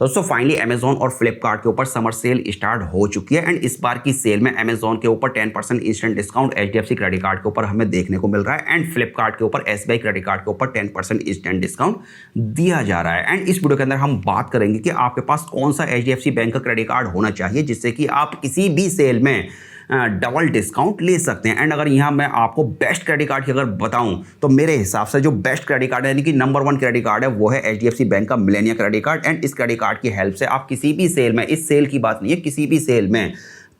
दोस्तों finally Amazon और फ्लिपकार्ट के ऊपर समर सेल स्टार्ट हो चुकी है एंड इस बार की सेल में अमेजॉन के ऊपर 10% instant discount HDFC credit card के ऊपर हमें देखने को मिल रहा है एंड फ्लिपकार्ट के ऊपर एसबीआई क्रेडिट कार्ड के ऊपर 10% इंस्टेंट डिस्काउंट दिया जा रहा है। एंड इस वीडियो के अंदर हम बात करेंगे कि आपके पास कौन सा एचडीएफसी बैंक का क्रेडिट कार्ड होना चाहिए जिससे कि आप किसी भी सेल में डबल डिस्काउंट ले सकते हैं। एंड अगर यहाँ मैं आपको बेस्ट क्रेडिट कार्ड की अगर बताऊं तो मेरे हिसाब से जो बेस्ट क्रेडिट कार्ड है यानी कि नंबर 1 क्रेडिट कार्ड है वो है एचडीएफसी बैंक का मिलेनिया क्रेडिट कार्ड। एंड इस क्रेडिट कार्ड की हेल्प से आप किसी भी सेल में, इस सेल की बात नहीं है, किसी भी सेल में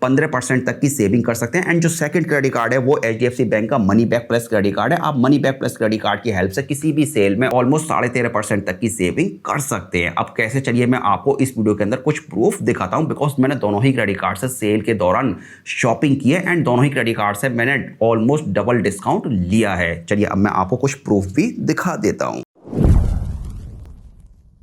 15% तक की सेविंग कर सकते हैं। एंड जो सेकंड क्रेडिट कार्ड है वो एचडीएफसी बैंक का money back plus credit card है। आप money back plus credit card की हेल्प से किसी भी सेल में ऑलमोस्ट 13.5% तक की सेविंग कर सकते हैं। अब कैसे, चलिए मैं आपको इस वीडियो के अंदर कुछ प्रूफ दिखाता हूं बिकॉज मैंने दोनों ही क्रेडिट कार्ड से सेल के दौरान शॉपिंग की है एंड दोनों ही क्रेडिट कार्ड से मैंने ऑलमोस्ट डबल डिस्काउंट लिया है। चलिए अब मैं आपको कुछ प्रूफ भी दिखा देता हूं।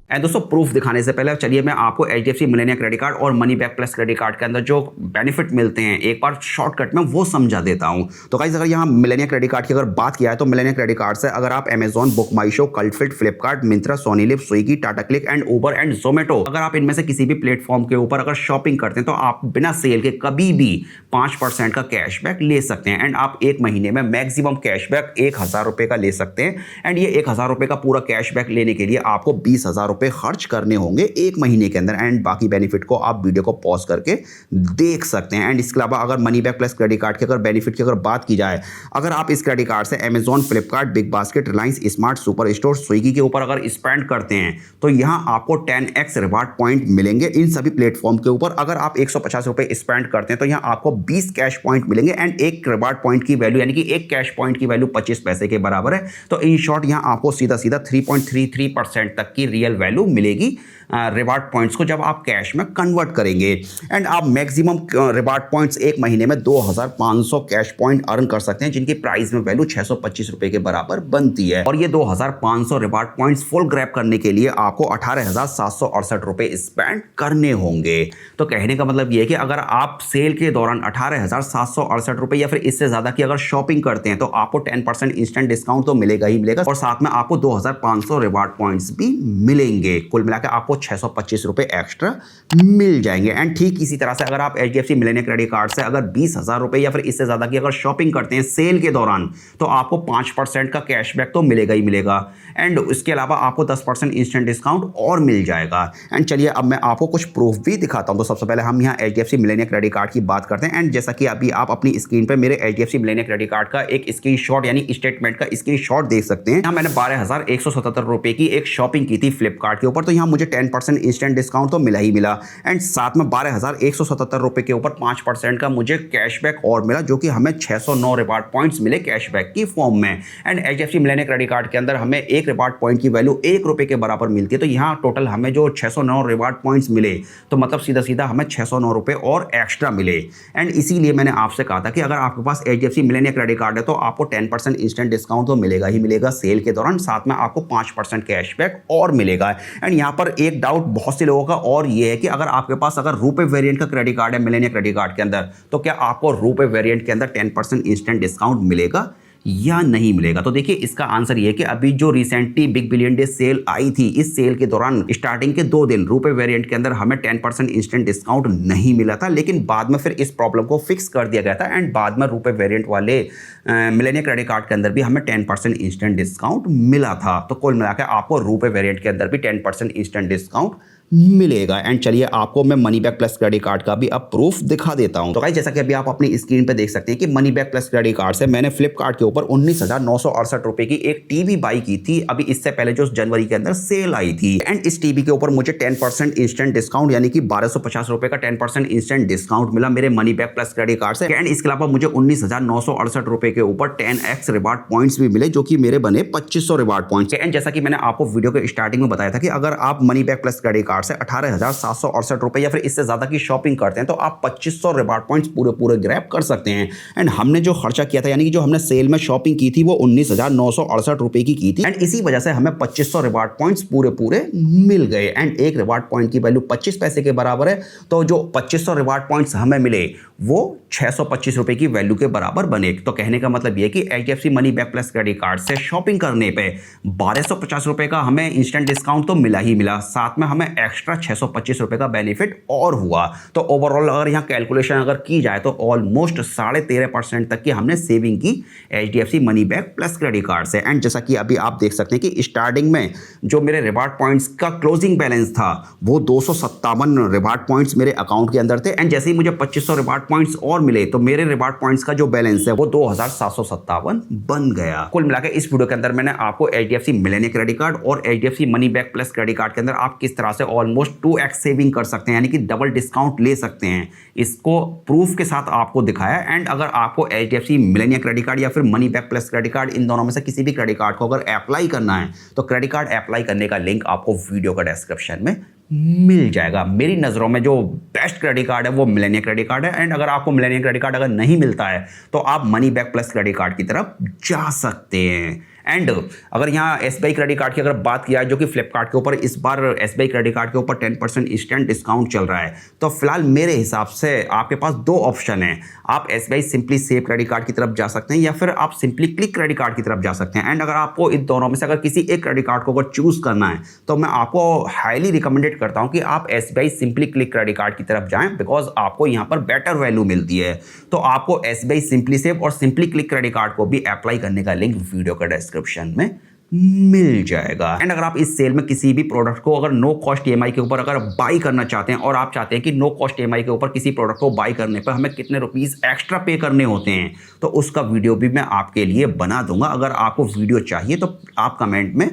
एंड दोस्तों प्रूफ दिखाने से पहले चलिए मैं आपको एचडीएफसी मिलेनिया क्रेडिट कार्ड और money back plus credit card के अंदर जो बेनिफिट मिलते हैं एक बार शॉर्टकट में वो समझा देता हूं। तो गाइस अगर यहाँ मिलेनिया क्रेडिट कार्ड की अगर बात किया है तो मिलेनिया क्रेडिट कार्ड से अगर आप Amazon, book my show, Cultfit, Flipkart, Myntra, Sony Liv, Swiggy, Tata click and Uber and Zomato, अगर आप इनमें से किसी भी प्लेटफॉर्म के ऊपर अगर शॉपिंग करते हैं तो आप बिना सेल के कभी भी 5% का कैशबैक ले सकते हैं। एंड आप एक महीने में मैक्सिमम कैशबैक 1000 रुपए का ले सकते हैं। एंड ये 1000 रुपए का पूरा कैशबैक लेने के लिए आपको 20,000 रुपए खर्च करने होंगे एक महीने के अंदर। एंड बाकी बेनिफिट को आप वीडियो को पॉज करके देख सकते हैं। एंड इसके अलावा अगर money back plus credit card के अगर बेनिफिट की अगर बात की जाए, अगर आप इस क्रेडिट कार्ड से Amazon, Flipkart, big basket, Reliance smart, super store, Swiggy के ऊपर अगर स्पेंड करते हैं तो यहां आपको 10x रिवार्ड पॉइंट मिलेंगे इन सभी प्लेटफॉर्म के ऊपर। अगर आप 150 रुपए स्पेंड करते हैं तो यहां आपको 20 कैश पॉइंट मिलेंगे एंड एक रिवार्ड पॉइंट की वैल्यू यानी कि एक कैश पॉइंट की वैल्यू 25 पैसे के बराबर है। तो इन शॉर्ट यहां आपको सीधा सीधा 3.33% तक की रियल वैल्यू मिलेगी रिवार्ड पॉइंट्स को जब आप कैश में कन्वर्ट करेंगे। एंड आप मैक्सिमम रिवार्ड पॉइंट्स एक महीने में 2500 कैश पॉइंट अर्न कर सकते हैं जिनकी प्राइस में वैल्यू 625 रुपए के बराबर बनती है। और ये 2500 रिवार्ड पॉइंट्स फुल ग्रैब करने के लिए आपको 18,768 रुपए स्पेंड करने होंगे। तो कहने का मतलब ये है कि अगर आप सेल के दौरान 18,768 रुपए या फिर इससे ज्यादा की अगर शॉपिंग करते हैं तो आपको 10% इंस्टेंट डिस्काउंट तो मिलेगा ही मिलेगा और साथ में आपको 2500 रिवार्ड पॉइंट्स भी मिलेंगे। कुल मिलाकर आपको 625 रुपए एक्स्ट्रा मिल जाएंगे। एंड ठीक इसी तरह से अगर आप एचडीएफसी मिलेनिया क्रेडिट कार्ड से अगर 20,000 रुपए या फिर इससे ज्यादा की अगर शॉपिंग करते हैं सेल के दौरान तो आपको 5% का कैशबैक तो मिलेगा ही मिलेगा। एंड इसके अलावा आपको 10% इंस्टेंट डिस्काउंट और मिल जाएगा। एंड चलिए अब मैं आपको कुछ प्रूफ भी दिखाता हूं। तो सबसे पहले हम यहाँ एचडीएफसी मिलेनिया क्रेडिट कार्ड की बात करते हैं। एंड जैसा कि अभी आप अपनी स्क्रीन पर मेरे एचडीएफसी मिलेनिया क्रेडिट कार्ड का एक स्क्रीनशॉट यानी स्टेटमेंट का स्क्रीनशॉट देख सकते हैं। यहाँ मैंने 12,177 रुपए की एक शॉपिंग की थी फ्लिपकार्ट के ऊपर, तो यहाँ मुझे 10% इंस्टेंट डिस्काउंट तो मिला ही मिला। एंड साथ में 12,177 रुपए के ऊपर 5% का मुझे कैशबैक और मिला जो कि हमें 609 रिवार्ड पॉइंट्स मिले कैशबैक की फॉर्म में। And HDFC Melania credit card के अंदर हमें एक रिवार्ड पॉइंट की वैल्यू 1 रुपए के बराबर मिलती है। तो यहाँ टोटल हमें जो 609 रिवार्ड पॉइंट्स मिले तो मतलब सीधा सीधा हमें 609 रुपए और एक्स्ट्रा मिले। एंड इसीलिए मैंने आपसे कहा था कि अगर आपके पास एचडीएफसी मिलेनिया क्रेडिट कार्ड है तो आपको 10% इंस्टेंट डिस्काउंट तो मिलेगा ही मिलेगा सेल के दौरान, साथ में आपको 5% कैशबैक और मिलेगा। एंड यहाँ पर एक डाउट बहुत से लोगों का और ये है कि अगर आपके पास अगर रुपए वेरिएंट का क्रेडिट कार्ड है मिलेनिया क्रेडिट कार्ड के अंदर तो क्या आपको रुपए वेरिएंट के अंदर 10% इंस्टेंट डिस्काउंट मिलेगा या नहीं मिलेगा। तो देखिए इसका आंसर ये है कि अभी जो recently big billion day sale आई थी, इस सेल के दौरान स्टार्टिंग के 2 दिन रुपए वेरिएंट के अंदर हमें 10% इंस्टेंट डिस्काउंट नहीं मिला था, लेकिन बाद में फिर इस प्रॉब्लम को फिक्स कर दिया गया था। एंड बाद में रुपए वेरिएंट वाले मिलेनिया क्रेडिट कार्ड के अंदर भी हमें 10% इंस्टेंट डिस्काउंट मिला था। तो कुल मिलाकर आपको रुपए वेरिएंट के अंदर भी 10% इंस्टेंट डिस्काउंट मिलेगा। एंड चलिए आपको मैं money back plus credit card का भी अब प्रूफ दिखा देता हूं। तो गाइस जैसा कि अभी आप अपनी स्क्रीन पे देख सकते हैं कि money back plus credit card से मैंने फ्लिपकार्ट के ऊपर 19,968 रुपए की एक टीवी बाई की थी अभी इससे पहले जो जनवरी के अंदर सेल आई थी। एंड इस टीवी के ऊपर मुझे 10% इंस्टेंट डिस्काउंट यानी कि 1250 रुपए का 10% इंस्टेंट डिस्काउंट मिला मेरे money back plus credit card से। एंड इसके अलावा मुझे 19,968 रुपए के ऊपर 10x रिवार्ड पॉइंट्स भी मिले जो कि मेरे बने 2500 रिवार्ड पॉइंट्स। एंड जैसा कि मैंने आपको वीडियो के स्टार्टिंग में बताया था कि अगर आप money back plus credit card से 18,768 रुपए या फिर इससे ज्यादा की शॉपिंग करते हैं तो आप 2500 रिवार्ड पॉइंट्स पूरे ग्रैब कर सकते हैं। एंड हमने जो खर्चा किया था यानी कि जो हमने सेल में शॉपिंग की थी वो 19,968 रुपए की थी। एंड इसी वजह से हमें 2500 रिवार्ड पॉइंट्स पूरे मिल गए। एंड एक रिवार्ड पॉइंट की वैल्यू 25 पैसे के बराबर है, तो जो 2500 रिवार्ड पॉइंट्स हमें मिले वो 625 रुपए की वैल्यू के बराबर बने। तो कहने का मतलब ये कि HDFC money back plus credit card से शॉपिंग करने पे 1250 रुपए का हमें इंस्टेंट डिस्काउंट तो मिला ही मिला, साथ में हमें एक्स्ट्रा 625 रुपये का बेनिफिट और हुआ। तो ओवरऑल अगर यहाँ कैलकुलेशन अगर की जाए तो ऑलमोस्ट 13.5% तक की हमने सेविंग की HDFC money back plus credit card से। एंड जैसा कि अभी आप देख सकते हैं कि स्टार्टिंग में जो मेरे रिवार्ड पॉइंट्स का क्लोजिंग बैलेंस था वो 257 रिवार्ड पॉइंट्स मेरे अकाउंट के अंदर थे। एंड जैसे ही मुझे 2500 रिवार्ड पॉइंट्स और मिले तो मेरे रिवार्ड पॉइंट्स का जो बैलेंस है वो 2757 बन गया। कुल मिलाकर इस वीडियो के अंदर मैंने आपको HDFC मिलेनियर क्रेडिट कार्ड और HDFC money back plus credit card के अंदर आप किस तरह से ऑलमोस्ट 2x सेविंग कर सकते हैं, यानी कि डबल डिस्काउंट ले सकते हैं, इसको प्रूफ के साथ आपको दिखाया। एंड अगर आपको HDFC मिलेनियर क्रेडिट कार्ड या फिर money back plus credit card इन दोनों में से किसी भी क्रेडिट कार्ड को अगर अप्लाई करना है तो क्रेडिट कार्ड अप्लाई करने का लिंक आपको वीडियो का डिस्क्रिप्शन में मिल जाएगा। मेरी नज़रों में जो बेस्ट क्रेडिट कार्ड है वो मिलेनियर क्रेडिट कार्ड है। एंड अगर आपको मिलेनियर क्रेडिट कार्ड अगर नहीं मिलता है तो आप money back plus credit card की तरफ जा सकते हैं। एंड अगर यहाँ SBI क्रेडिट कार्ड की अगर बात किया है जो कि फ्लिपकार्ट के ऊपर इस बार SBI क्रेडिट कार्ड के ऊपर 10% इंस्टेंट डिस्काउंट चल रहा है, तो फिलहाल मेरे हिसाब से आपके पास दो ऑप्शन हैं। आप SBI simply save credit card की तरफ जा सकते हैं या फिर आप सिंपली क्लिक क्रेडिट कार्ड की तरफ जा सकते हैं। एंड अगर आपको इन दोनों में से अगर किसी एक क्रेडिट कार्ड को अगर चूज करना है तो मैं आपको हाईली रिकमेंडेड करता हूँ कि आप SBI simply click credit card की तरफ जाएं, बिकॉज आपको यहाँ पर बेटर वैल्यू मिलती है। तो आपको SBI सिंपली सेव और सिंपली क्लिक क्रेडिट कार्ड को भी अप्लाई करने का लिंक वीडियो का डिस्क्रिप्शन में मिल जाएगा। एंड अगर आप इस सेल में किसी भी प्रोडक्ट को अगर नो कॉस्ट EMI के ऊपर अगर बाई करना चाहते हैं और आप चाहते हैं कि नो कॉस्ट EMI के ऊपर किसी प्रोडक्ट को बाई करने पर हमें कितने रुपीस एक्स्ट्रा पे करने होते हैं, तो उसका वीडियो भी मैं आपके लिए बना दूंगा। अगर आपको वीडियो चाहिए तो आप कमेंट में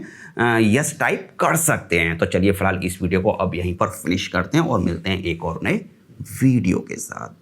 यस टाइप कर सकते हैं। तो चलिए फिलहाल इस वीडियो को अब यहीं पर फिनिश करते हैं और मिलते हैं एक और नए वीडियो के साथ।